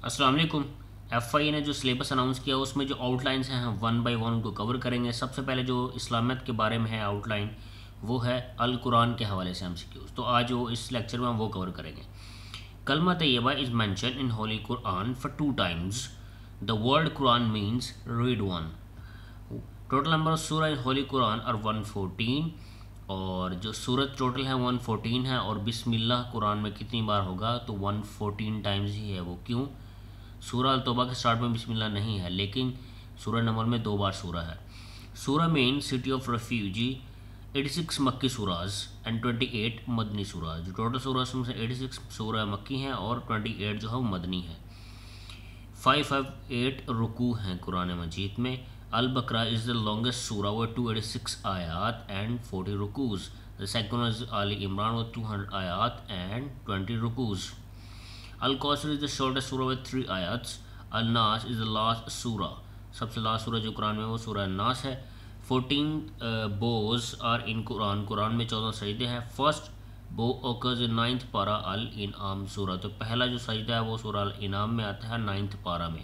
अस्सलाम वालेकुम। एफआई ने जो सिलेबस अनाउंस किया उसमें जो आउटलाइंस हैं हम वन बाय वन उनको कवर करेंगे। सबसे पहले जो इस्लामियत के बारे में है आउटलाइन वो है अल कुरान के हवाले से एमसीक्यूज। तो आज वो इस लेक्चर में हम वो कवर करेंगे। Kalma Tayyaba is mention in holy Quran for 2 times. The word Quran means read one. Total number of Surah in holy Quran और 114 और जो सूरत टोटल है 114 है। और बिस्मिल्लाह कुरान में कितनी बार होगा तो 114 टाइम्स ही है। वो क्यों? सूरा अल तौबा के स्टार्ट में बिस्मिल्लाह नहीं है, लेकिन सूरा नमल में 2 बार सूरा है। सूरा मेन सिटी ऑफ रेफ्यूजी 86 मक्की सूराज एंड 28 मदनी सूराज। जो टोटल सूराज में से 86 सूरा मक्की हैं और 28 जो है वो मदनी है। 558 रुकू हैं कुरान मजीद में। अल बकरा is the longest surah with 286 ayat and 40 rukus. The second is Aal Imran with 200 ayat and 20 rukus. Al Kausar is the shortest surah with 3 आयात। अल नास इज़ द लास्ट सूरा, सबसे लास्ट सूरा जो कुरान में वो सूरा नास है। 14 बोज आर इन कुरान, कुरान में 14 सजदे हैं। फर्स्ट बो ओकर्स इन 9th पारा अल इनाम सूरा, तो पहला जो सजदा है वो सूरा अल इनाम में आता है 9th पारा में।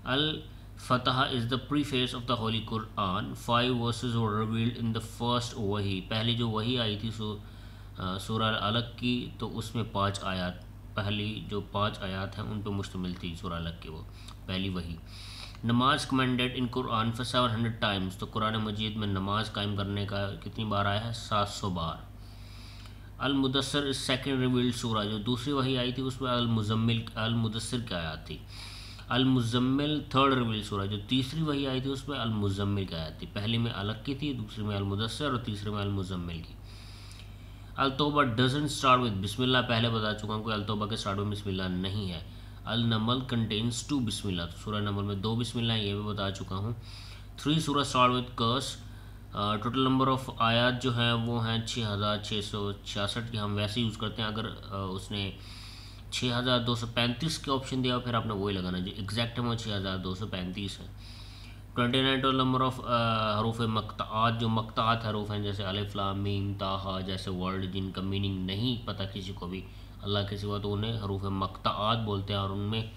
अल फतह is the preface of the holy Quran. 5 versus were revealed in the first वही, पहली जो वही आई थी सूरा अलग की, तो उसमें 5 आयात, पहली जो 5 आयात हैं उन पर मुश्तमिल थी सूरा अलग की, वो पहली वही। नमाज commended in Quran for 700 times, तो कुरान मजीद में नमाज कायम करने का कितनी बार आया है? 700 बार। अल मुदस्सिर इस सेकेंड रिवील्ड सूरा, जो दूसरी वही आई थी उसमें अल मुदस्सिर की आयत थी। अल मुज़म्मिल थर्ड रिवील्ड सूरा, जो तीसरी वही आई थी उसमें अल मुज़म्मिल की आयत थी। पहली में अलग की थी, दूसरी में अल मुदस्सिर और तीसरी में अल मुज़म्मिल की। अल तौबा डजंट स्टार्ट विद बिस्मिल्लाह, पहले बता चुका हूँ कि अल तौबा के स्टार्ट में बिस्मिल्लाह नहीं है। अल नमल कंटेन्स 2 बिस्मिल्लाह, तो सूरह नमल में 2 बिस्मिल्लाह, ये भी बता चुका हूँ। 3 Surah start with curse. Total number of ayat जो हैं वो हैं 6666 की। हम वैसे यूज़ करते हैं, अगर उसने 6235 के ऑप्शन दिया फिर आपने वही लगाना, जो एग्जैक्ट है वो 6235 है। 29 टोटल नंबर ऑफ हरूफ मक़तात, जो मक़तात हरूफ हैं जैसे अलिफ लाम मीम ताहा जैसे वर्ड जिनका मीनिंग नहीं पता किसी को भी अल्लाह के सिवा, तो उन्हें हरूफ मक़तात बोलते हैं। और उनमें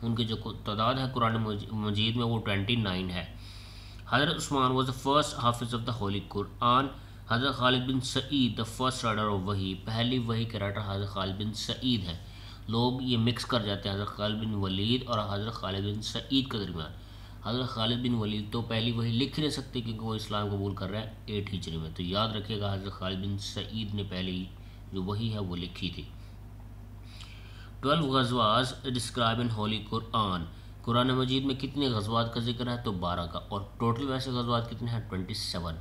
उनकी जो तादाद है कुरान मजीद में वो 29 है। Hazrat Usman was the first hafiz of the holy Quran. Hazrat Khalid bin Saeed the first writer of wahi, पहली वही के राइटर हज़रत खालिद बिन सईद हैं। लोग ये मिक्स कर जाते हैं हज़रत खालिद बिन वलीद और हज़रत खालिद बिन सईद के दरमियान। हज़रत खालिद बिन वलीद तो पहली वही लिख नहीं सकते क्योंकि वो इस्लाम कबूल कर रहे हैं 8 हिजरी में, तो याद रखिएगा हज़रत खालिद बिन सईद ने पहली जो वही है वो लिखी थी। 12 गज़वात describe in holy Quran, Quran मजीद में कितने गज़वात का जिक्र है तो 12 का। और टोटल वैसे गज़वात कितने हैं? 27।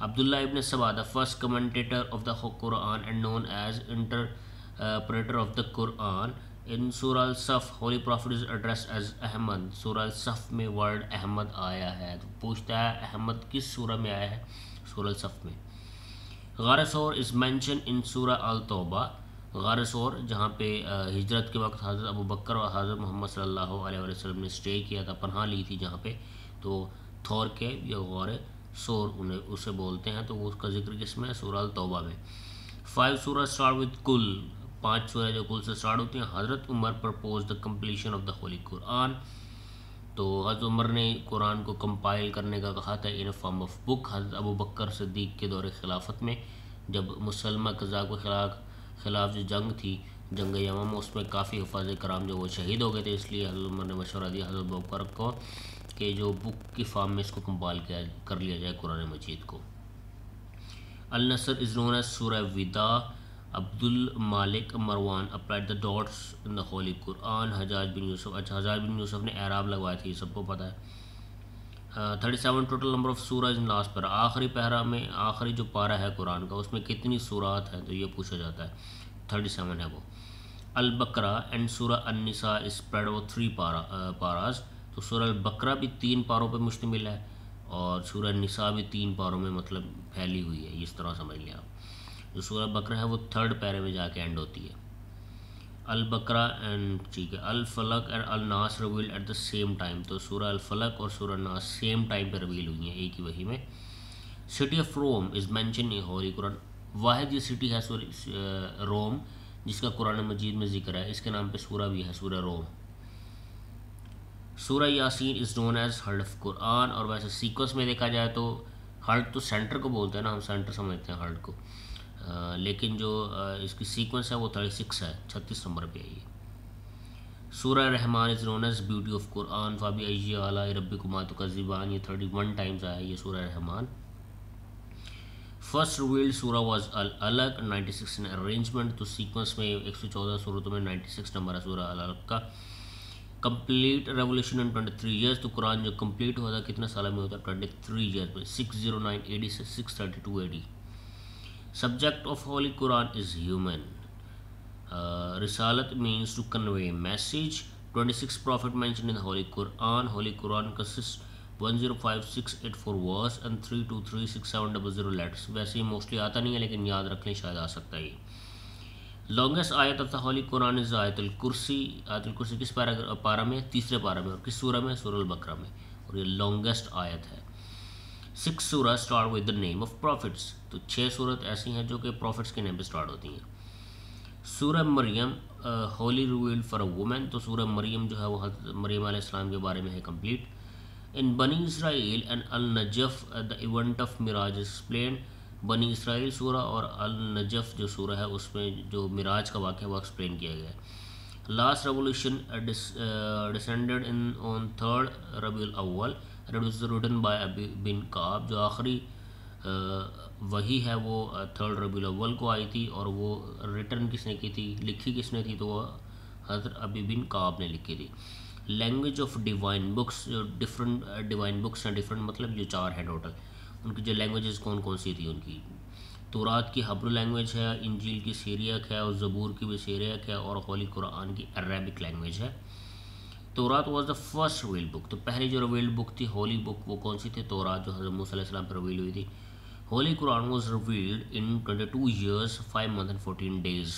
Abdullah ibn Saba the first commentator of the Quran and known as interpreter of the Quran. In surah Al Saff holy prophet is addressed as Ahmad, सूरह अल-सफ़ में वर्ड अहमद आया है, तो पूछता है अहमद किस सूरह में आया है? सूरह अल-सफ़ में। गार सौर इज़ मेंशन इन सूरह अल-तौबा, गार सौर जहाँ पे हिजरत के वक्त हज़रत अबू बकर और हज़रत मोहम्मद सल्लल्लाहु अलैहि वसल्लम ने स्टे किया था, पनाह ली थी जहाँ पे, तो थौर के या गार सौर उन्हें उसे बोलते हैं, तो वो उसका जिक्र किसमें है? सूरह अल-तौबा में। 5 सूरह स्टार्ट विद कुल, 5 सूरह जो कुल से स्टार्ट होती हैं। Hazrat Umar propose the completion of the holy Quran, तो हज़रत उमर ने कुरान को कंपाइल करने का कहा था इन फॉर्म ऑफ बुक। हज़रत अबू बकर सिद्दीक़ के दौरे खिलाफत में जब मुसलमा कज़ा के खिलाफ जो जंग थी, जंग यमम, उसमें काफ़ी हफ़ाज़ कराम जो वो शहीद हो गए थे, इसलिए हज़रत उमर ने मशवरा दिया हज़रत अबू बकर को कि जो बुक की फॉर्म में इसको कंपाइल कर लिया जाए कुरान मजीद को। Al Nasr is known as surah Wida. Abdul Malik Marwan applied the dots in the holy Quran. Hajjaj bin Yusuf, अच्छा हजाज बिन यूसुफ ने एराब लगवाए थे, सबको पता है। 37 total number of Surah in last para, आखिरी पैरा में आखिरी जो पारा है कुरान का उसमें कितनी सूरात हैं तो ये पूछा जाता है, 37 है वो। अल बकरा एंड सूरा अन-निसा स्प्रेड वो 3 पारास, तो सूरा अल बकरा भी 3 पारों पर मुश्तमिल है और सूरा निसा भी 3 पारों में मतलब फैली हुई है, इस तरह समझ लिया आप। जो सूरा बकरा है वो 3rd पैरे में जाके एंड होती है। अल बकरा एंड ठीक है। अल फलक एंड अल नास revealed at the same time, तो सूरा अल फलक और सूरा नास सेम टाइम पर रिवील हुई हैं एक ही वही में। City of Rome is mention in holy Quran, वाहिद ये सिटी है रोम जिसका कुरान मजीद में जिक्र है, इसके नाम पे सूरा भी है Surah Rum. Surah Yasin is known as heart of Quran, और वैसे सीक्वेंस में देखा जाए तो हर्ड तो सेंटर को बोलते हैं ना, हम सेंटर समझते हैं हर्ड को, लेकिन जो इसकी सीक्वेंस है वो 36 है, 36 नंबर पे है ये। सूरह Rahman is known as beauty of Quran, फ़ाबी अय्यि आलाइ रब्बिकुमा तुकज़्ज़िबान, ये 31 टाइम्स आया ये सूरह Rahman. First revealed surah was Al Alaq 96 in arrangement, तो सीक्वेंस में 114 सूरतों में 96 नंबर है सूरा अल अलग का। कंप्लीट रेवोल्यूशन इन 23 ईयर्स, तो कुरान जो कंप्लीट हुआ था कितने साल में होता है, 23 ईयर्स में, 609 AD से 632 AD। Subject of holy Quran is human. Risalat means to convey message. 26 prophet mention in the holy Quran. Holy Quran consist 105684 verse and 3236700 letters. वैसे ही मोस्टली आता नहीं है लेकिन याद रख लें, शायद आ सकता है ये। Longest ayat of the holy Quran is Ayatul Kursi. Ayatul कुर्सी किस पारा में, तीसरे पारा में, और किस सूरा में, सूरह अल बकरा में, और ये लॉन्गेस्ट आयत है। 6 सूरा start with the name of profits, तो 6 सूरत ऐसी हैं जो कि प्रॉफिट्स के नेम पे स्टार्ट होती हैं। Surah Maryam holy revealed for a women, तो सूरह मरियम जो है वो हज़रत मरियम अलैहिस्सलाम के बारे में है complete. In Bani Israel and Al Najaf the event of Miraj explain. Bani Israel Surah और अल नजफ़ जो सूरा है उसमें जो मिराज का वाक़या वो एक्सप्लेन किया गया है। Last revolution descended in on 3 Rabiul अव्वल, इट वाज रिटन बाय अबी बिन काब, जो आखिरी वही है वो 3 रबीउल अव्वल को आई थी, और वो रिटर्न किसने की थी, लिखी किसने थी, तो वह हज़रत अबी बिन काब ने लिखी थी। लैंग्वेज ऑफ डिवाइन बुक्स, जो डिफरेंट डिवाइन बुक्स हैं, डिफरेंट मतलब जो 4 हैं टोटल, उनकी जो लैंग्वेजेस कौन कौन सी थी उनकी। तौरात की हब्रू लैंग्वेज है, इंजील की सीरियक है, और ज़बूर की भी सीरियक है, और होली कुरान की अरबिक लैंग्वेज है। तौरात was the first revealed book, तो पहली जो रिवील्ड बुक थी होली बुक वो कौन सी थी, तौरात जो हज़रत मूसा अलैहिस्सलाम पर रिवील हुई थी। Holi Quran was revealed in 22 years 5 month and 14 days.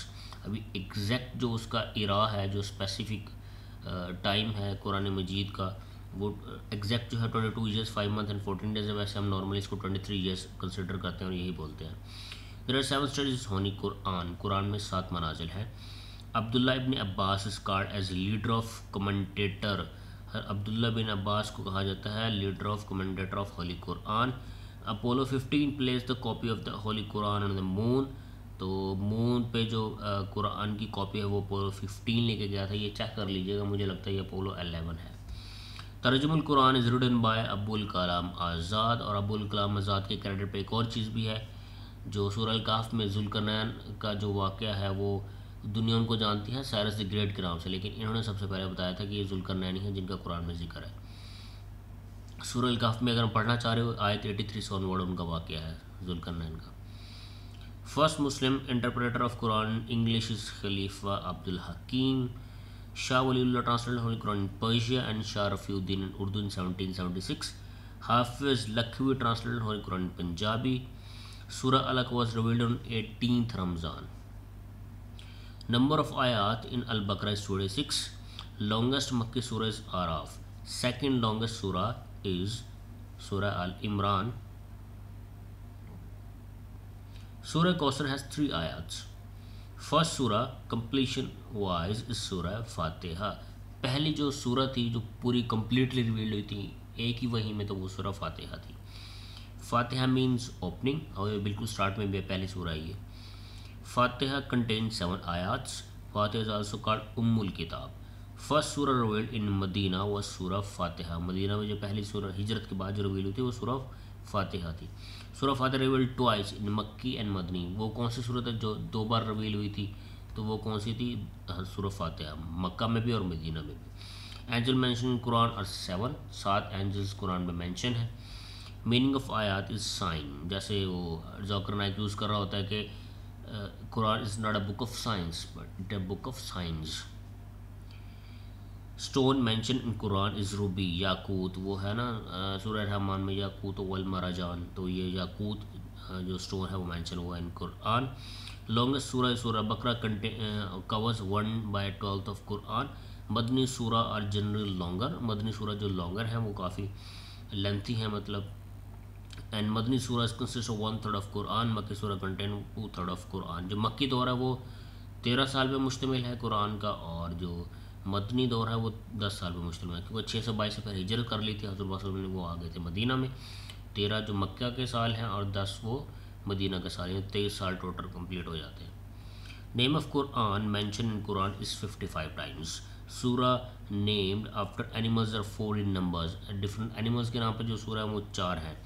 अभी एग्जैक्ट जो उसका इरा है, जो स्पेसिफिक टाइम है कुरान मजीद का, वो एग्जैक्ट जो है 22 ईयर्स 5 मंथ एंड 14 डेज़ है। वैसे हम नॉर्मली इसको 23 ईयर्स कंसिडर करते हैं और यही बोलते हैं। देयर आर 7 स्टेजेस होनी कुरान, कुरान में 7 मनाजिल हैं। Abdullah ibn Abbas is called as leader of commentator, Abdullah bin Abbas को कहा जाता है leader of commentator of holy Quran. Apollo 15 place the copy of the holy Quran on the moon, तो moon पे जो कुरान की कॉपी है वो अपोलो 15 लेके गया था, ये चेक कर लीजिएगा, मुझे लगता है ये अपोलो 11 है। Tarjumanul Quran is written by Abul Kalam Azad, और अबुल कलाम आज़ाद के क्रेडिट पे एक और चीज़ भी है, जो सूरह अल कहफ में ज़ुल्करनैन का जो वाक़या है वो दुनिया उनको जानती है साइरस द ग्रेट के नाम से, लेकिन इन्होंने सबसे पहले बताया था कि ये ज़ुल्करनैन ही है जिनका कुरान में जिक्र है। सूरह अल कहफ में अगर हम पढ़ना चाह रहे हो, आयत 83 से ऑनवर्ड उनका वाक़या है ज़ुल्करनैन का। First Muslim interpreter of Quran English is Khalifa Abdul Hakim. Shah Waliullah translated holy Quran in Persia and Shah Rafiuddin in Urdu in 1776। Hafiz Lakhvi translated holy Quran in Punjabi. Surah Alaq was revealed on 18th Ramzan. Number of आयात इन अल बकरा इज़ 26। लॉन्गेस्ट मक्की surah is Araf. Second longest surah is surah Al Imran. Surah Kausar has 3 आयात्स। First surah completion wise इस सूरह फातिहा, पहली जो सूरह थी जो पूरी कंप्लीटली रिवील्ड हुई थी एक ही वही में, तो वो सूरह फातिहा थी। फातिहा मीन्स ओपनिंग, और ये बिल्कुल स्टार्ट में भी पहली सूरह ही है। फातिहा कंटेन 7 आयात्स। Fatiha is also called Ummul Kitab. First सूरह रिवील्ड इन मदीना व सूरह फातिहा, मदीना में जो पहली सूरह हिजरत के बाद जो रिवील हुई थी वो सूरह फातिहा थी। सूरह फातिहा रिवील्ड ट्वाइस इन मक्की एंड मदनी, वो कौन सी सूरत है जो 2 बार रिवील हुई थी, तो वो कौन सी थी, सूरह फातिहा, मक्का में भी और मदीना में भी। एंजल मेंशन इन कुरान और 7 एंजल्स कुरान में मेंशन है। मीनिंग ऑफ आयात इज़ साइन, जैसे वो ज़ाकिर नाइक यूज़ कर रहा होता है कि Quran is not a book of science but it a book of science. Stone mention in Quran is ruby, याकूत, वो है ना सूरह रहमान में याकूत वल मरजान, तो ये याकूत जो स्टोन है वो मेंशन हुआ इन कुरान। लॉन्गेस्ट सूरह सूरह बकरा कवर्स 1/12 ऑफ कुरान। मदनी सूरह और जनरल लॉन्गर, मदनी सूरह जो लॉन्गर हैं वो काफ़ी लेंथी हैं मतलब। एंड मदनी सूरह कंसिस्ट ऑफ 1/3 ऑफ कुरान। मक्की सूरह कंटेन 2/3 ऑफ कुरान। जो मक्की दौर है वो 13 साल पे मुश्तमिल है कुरान का, और जो मदनी दौर है वो 10 साल में मुश्किल में, क्योंकि 622 से पहले हिजरत कर ली थी हज़रत वसल्लम ने, वो आ गए थे मदीना में। 13 जो मक्का के साल हैं और 10 वो मदीना के साल, यानी 23 साल टोटल कंप्लीट हो जाते हैं। Name of Quran mention in Quran is 55 times. Surah named after animals are 4 in numbers. Different animals के नाम पर जो सूरा है वो 4 हैं।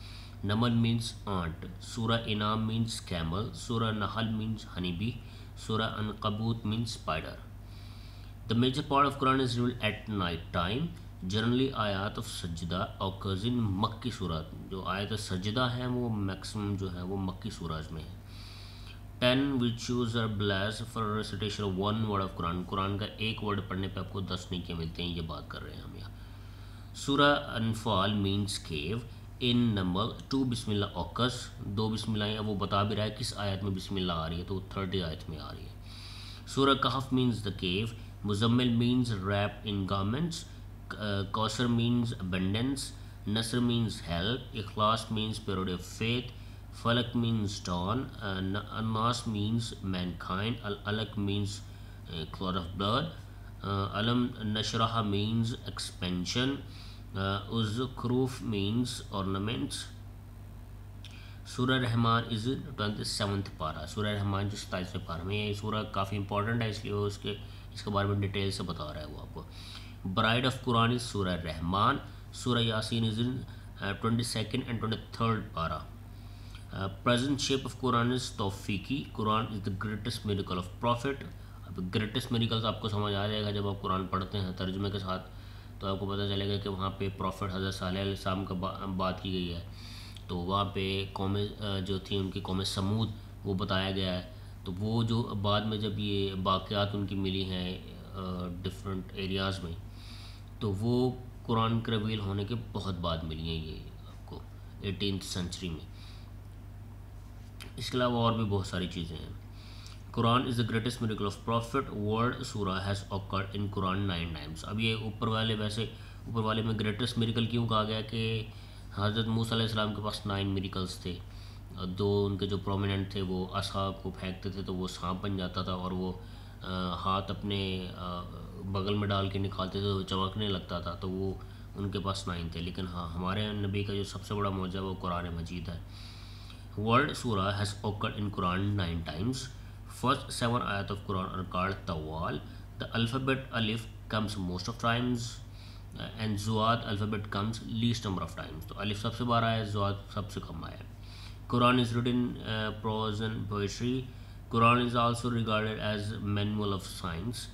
नमल मीन्स आंट, सूरा इनाम मीन्स कैमल, सूरा नहल means honey bee, surah Ankabut means spider. The major part of Quran is revealed at night time. Generally आयात ऑफ सजदा occurs in मक्की सूरत। जो आयत सजदा है वो मैक्सिमम जो है वो मक्की सूरज में है। 10 virtues are blessed for recitation of one word of Quran। Quran का एक वर्ड पढ़ने पे आपको 10 नेकियां मिलते हैं, ये बात कर रहे हैं हम यहाँ। सूरा अनफाल मीन्स केव। इन नंबर 2 बिस्मिल्लाह occurs। 2 बिस्मिल्लाह वो बता भी रहा है किस आयत में बिस्मिल्लाह आ रही है, तो 30 आयत में आ रही है। Surah Kahf means the cave. Muzammil means wrapped in garments। Kausar means abundance। Nasr means help। Ikhlas means purity of faith। Falaq means dawn। Annas means mankind। Al Alaq means cloud of blood। Alam Nashrah means expansion। Uzzukhruf means ornaments। Surah Rahman is 27th पारा। सूरह रहमान जो 27वें पारा में, ये सूरह काफ़ी important है, इसलिए वो इसके बारे में डिटेल से बता रहा है वो आपको। ब्राइड ऑफ कुरान इज़ सूरह रहमान। सूरह Yasin is in 22nd and 23rd पारा। Present shape of Quran is तौफीकी। Quran is the greatest miracle of prophet. अब ग्रेटेस्ट मिरेकल्स आपको समझ आ जाएगा जब आप कुरान पढ़ते हैं तर्जुमे के साथ, तो आपको पता चलेगा कि वहाँ पे प्रॉफिट हज़रत सालेह अलैहिस्सलाम का बात की गई है। तो वहाँ पे कौम जो थी उनकी कौम समूद वो बताया गया है। तो वो जो बाद में जब ये वाक़यात उनकी मिली हैं डिफरेंट एरियाज़ में, तो वो कुरान के रिवील होने के बहुत बाद मिली हैं ये आपको 18th सेंचुरी में। इसके अलावा और भी बहुत सारी चीज़ें हैं। Quran is the greatest miracle of prophet. Word surah has occurred in Quran 9 times. अब ये ऊपर वाले में ग्रेटेस्ट मिरेकल क्यों कहा गया कि हज़रत मूसा अलैहिस्सलाम के पास 9 मिरेकल्स थे। 2 उनके जो प्रोमिनेंट थे, वो असा को फेंकते थे तो वो सांप बन जाता था, और वो हाथ अपने बगल में डाल के निकालते थे तो चमकने लगता था, तो वो उनके पास 9 थे। लेकिन हाँ, हमारे नबी का जो सबसे बड़ा मौजज़ा वो कुरान मजीद है। Word surah has occurred in Quran 9 times. First 7 आयत ऑफ कुरान आर कॉल्ड तवाल। द अल्फ़ाबेट अलिफ comes most of times and ज़ुआद alphabet comes least number of times. तो अलिफ सबसे बार आया है, ज़ुआद सबसे कम आया है। Quran is written prose and poetry. Quran is also regarded as manual of science.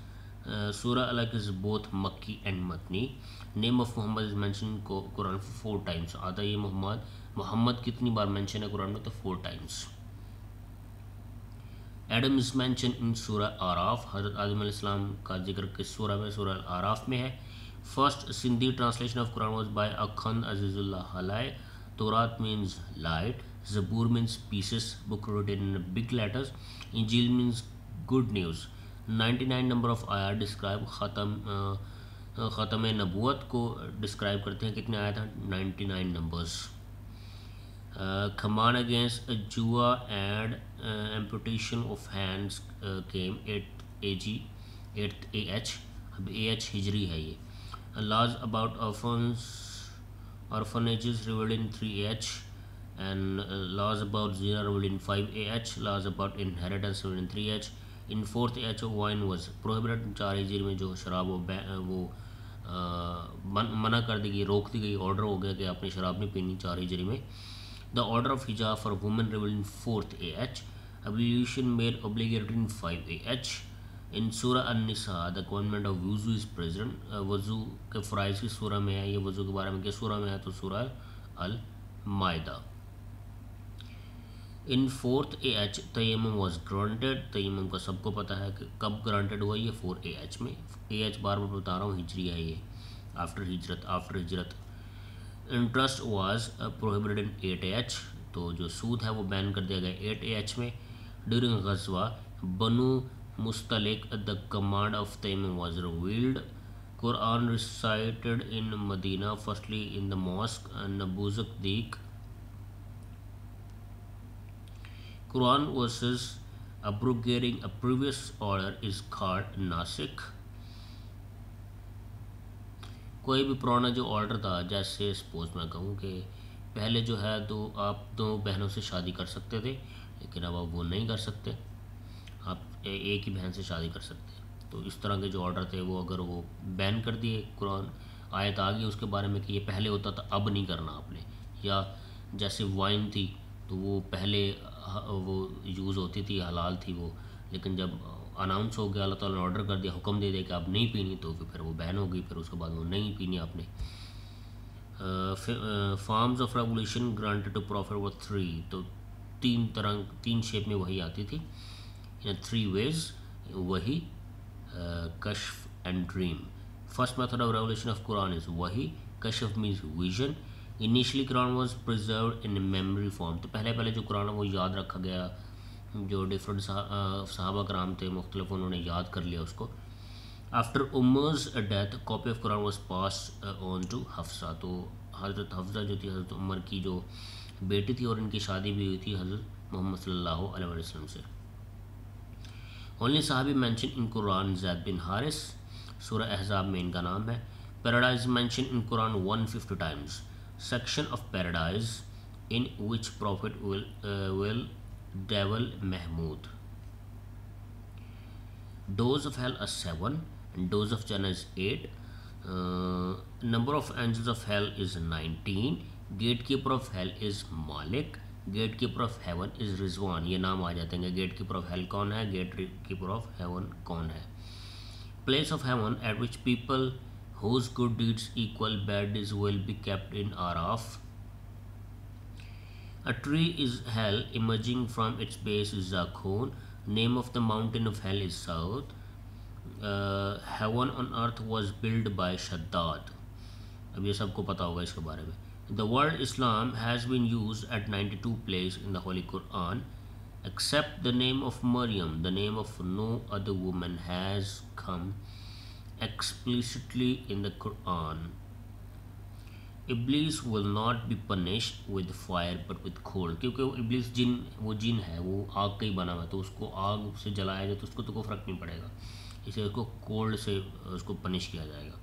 Surah अलग is both Makki and Madani. Name of Mohammad is mention in Quran 4 times. आता ये मोहम्मद कितनी बार मेंशन है कुरान में, तो 4 टाइम्स। एडम इज़ मेंशन इन सूरा आराफ। हज़रत आदम अलैहिस्सलाम का जिक्र किस सूरा में, सूरा आराफ में है। First Sindhi translation of Quran was by Akhund Azizullah Halai. Taurat means light. Zabur means pieces, book written in big letters. Injil means good news. 99 number of आयात डिस्क्राइब ख़त्म नबूवत को डिस्क्राइब करते हैं। कितने आयत हैं, 99 numbers. Command against Jua and amputation of hands came 8 AH। अब AH हिजरी है ये। Laws about orphanages revealed in 3AH and laws about zina revealed in 5AH। Laws about inheritance revealed in 3AH। In 4th AH wine was prohibited। 4 हिजरी में जो शराब वो मना कर दी गई, रोक दी गई, ऑर्डर हो गया कि आपने शराब नहीं पीनी 4 हिजरी में। The order of hijab for women revealed in 4th AH। Ablution made obligatory in 5 AH। In Surah An-Nisa the commandment of wuzu is present। वज़ू के फ़राइज़ की सूरह में है, ये वज़ू के बारे में किस सूरह में है, तो सूरह अल-माइदा। इन 4th AH तयम्मुम was granted। तयम्मुम का सबको पता है कि कब ग्रांटेड हुआ, ये 4 AH में। AH बार बार बता रहा हूँ, हिजरी है ये, आफ्टर हिजरत। Interest was prohibited in 8 AH। तो जो सूद है वो बैन कर दिया गया 8 AH में। ड्यूरिंग गज़वा Banu Mustaliq the command of तयम्मुम was revealed. Quran recited in Madina firstly in the mosque नबूज़ुक़दीक। Quran verses abrogating a previous order is called नासिख। कोई भी पुराना जो ऑर्डर था, जैसे सपोज मैं कहूँ कि पहले जो है तो आप दो बहनों से शादी कर सकते थे, लेकिन अब आप वो नहीं कर सकते, आप एक ही बहन से शादी कर सकते हैं। तो इस तरह के जो ऑर्डर थे वो अगर वो बैन कर दिए, कुरान आयत आ गई उसके बारे में कि ये पहले होता था अब नहीं करना आपने। या जैसे वाइन थी तो वो पहले वो यूज़ होती थी, हलाल थी वो, लेकिन जब अनाउंस हो गया, अल्लाह ताला ने ऑर्डर कर दिया, हुक्म दे दिया कि आप नहीं पीनी, तो फिर वो बैन हो गई, फिर उसके बाद वो नहीं पीनी आपने। Forms of revolution granted to prophet were three, तो तीन शेप में वही आती थी, इन थ्री वेज, वही, कश्फ and dream. First method of revolution of Quran is वही, कश्फ means vision. Initially Quran was preserved in memory form, तो पहले जो कुरान है वो याद रखा गया, जो डिफरेंट सहाबा कराम थे मुख्तलिफ, उन्होंने याद कर लिया उसको। After Umar's death copy of Quran was pass on to Hafsa, तो हज़रत हफ्सा जो थी हज़रत उमर की जो बेटी थी, और इनकी शादी भी हुई थी हज़रत मोहम्मद सल्लल्लाहु अलैहि वसल्लम से। Only Sahibi mention in Quran ज़ैद बिन हारिस, सूरह अहज़ाब में इनका नाम है। Paradise mention in Quran 150 times, section of paradise in which prophet will devil Mahmud. Doors of hell are 7 and doors of Jannah is 8. Number of angels of hell is 19. Gatekeeper of hell is Malik. Gatekeeper of heaven is Rizwan. ये नाम आ जाते हैं, gatekeeper of hell कौन है, gatekeeper of heaven कौन है। Place of heaven at which people whose good deeds equal bad deeds will be kept in Araf. A tree is hell, emerging from its base is Zakhun. Name of the mountain of hell is South. Heaven on earth was built by Shaddad. अब ये सबको पता होगा इसके बारे में। The word Islam has been used at 92 places in the Holy Quran, except the name of Maryam. The name of no other woman has come explicitly in the Quran. Iblis will not be punished with fire but with cold, क्योंकि इब्लिस वो जिन है, वो आग का ही बना हुआ है, तो उसको आग से जलाया जाए तो उसको तो कोई फ़र्क नहीं पड़ेगा, इसलिए उसको कोल्ड से उसको पनिश किया जाएगा।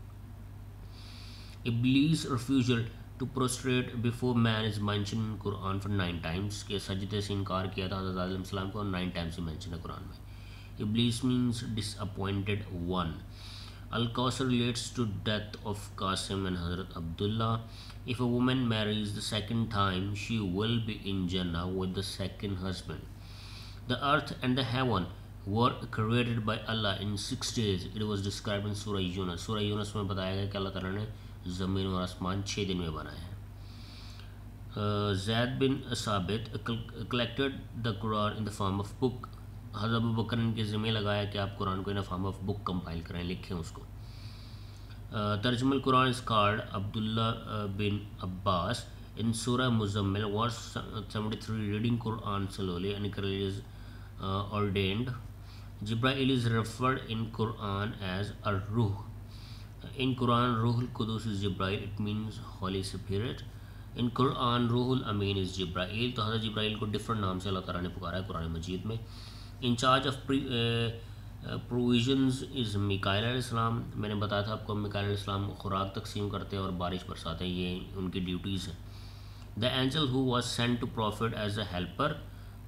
Iblis refusal to prostrate before man is mentioned in Quran for 9 times, के सजदे से इनकार किया था हज़रत आदम सलाम को, 9 टाइम्स मेंशन है कुरान में। Iblis means disappointed one. Al-Kawthar relates to death of Qasim and Hazrat Abdullah. If a woman marries the second time, she will be in Jannah with the second husband. The earth and the heaven were created by Allah in 6 days. It was described in Surah Yunus. Surah Yunus में बताया गया कि अल्लाह ताला ने ज़मीन और आसमान 6 दिन में बनाए हैं। Zayd bin Sabit collected the Quran in the form of book. हज़रत अबू बकर ने इनके ज़िम्मे लगाया कि आप कुरान को in form of book compile करें, लिखें उसको। Tarjumal Quran is called Abdullah bin Abbas in Surah Muzammil verse 73 reading Quran slowly and is ordained. Jibreel is referred in Quran as ar-ruh. In Quran, Ruhul Qudus is Jibreel, it means Holy Spirit. In Quran, Ruhul Amin is Jibreel, तो हज़रत जिब्राइल को different नाम से अल्लाह ताला ने पुकारा है कुरान मजीद में। In charge of provisions is Mikail अलैहिस्सलाम, मैंने बताया था आपको, मिकाइल अलैहिस्सलाम खुराक तकसीम करते हैं और बारिश बरसाते हैं, ये उनकी ड्यूटीज़ हैं। The angel who was sent to prophet as a helper,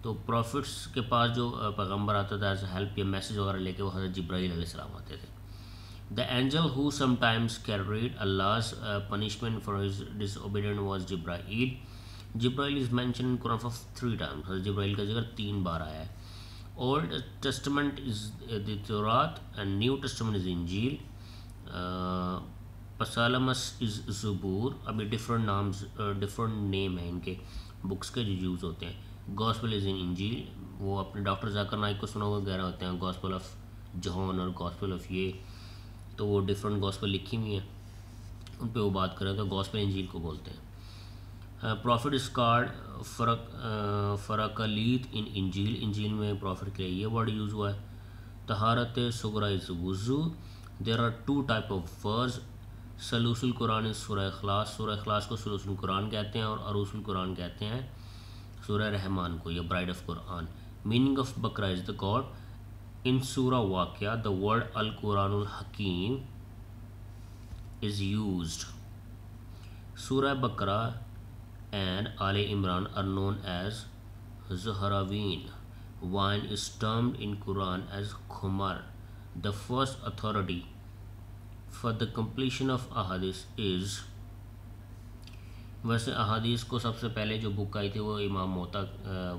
तो प्रॉफिट्स के पास जो पैगम्बर आता था एज अ हेल्प या मैसेज वगैरह लेके, वो हज़रत जिब्राइल अलैहिस्सलाम आते थे। The angel who sometimes carried Allah's punishment for his disobedience was Jibrail. Jibrail is mention in Quran for 3 times, हज़रत जिब्राइल का जिक्र 3 बार आया है। Old Testament is the Torah and New Testament is Injil. Psalms is Zabur. अभी डिफरेंट नाम्स डिफरेंट नेम है इनके books के जो यूज़ होते हैं। गॉस्पेल इज़ इन इंजील, वो अपने डॉक्टर जाकिर नाइक को सुना हुआ वगैरह होते हैं, गॉस्पेल ऑफ जॉन और गॉस्पेल ऑफ ये, तो वो डिफरेंट गॉस्पेल लिखी हुई हैं, उन पे वो बात करें तो गॉस्पेल इंजील को बोलते हैं। प्रॉफिट इज़ कॉल्ड फ़रक़लीत इन इंजील, इंजील में प्रॉफिट के लिए ये वर्ड यूज़ हुआ है। तहारत सुगरा इज़ वुज़ू। There are 2 type of words, सलूसुल कुरान इज़ सूरह इखलास, सूरह इखलास को सलूसुल कुरान कहते हैं और अरूसुल कुरान कहते हैं सूरह रहमान को, या bride of Quran. Meaning of Baqarah is the god. In surah Waqiah the word Al Quranul Hakim is used. Surah Baqarah and Ali Imran are known as Zahrawan. Wine is termed in Quran as Khumar. The first authority for the completion of ahadith is, वैसे अहादीस को सबसे पहले जो book आई थी वो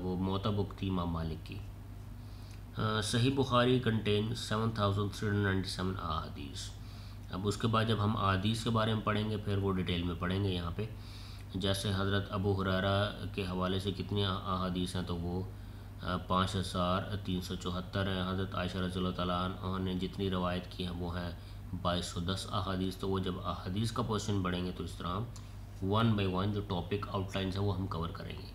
वो Mota book थी इमाम मालिक की। सही बुखारी कंटेन 7397 अहादीस। अब उसके बाद जब हम अहादीस के बारे में पढ़ेंगे फिर वो डिटेल में पढ़ेंगे यहाँ पे। जैसे हज़रत अबू हुरैरा के हवाले से कितनी अहादीस हैं, तो वो 5374 हैं। हज़रत आयशा रज़ियल्लाहु तआला अन्हा ने जितनी रवायत की हैं वो हैं 2210 अहादीस। तो वो जब अहादीस का पोर्शन बढ़ेंगे तो इस तरह वन बाय वन जो टॉपिक आउटलाइंस है वो हम कवर करेंगे।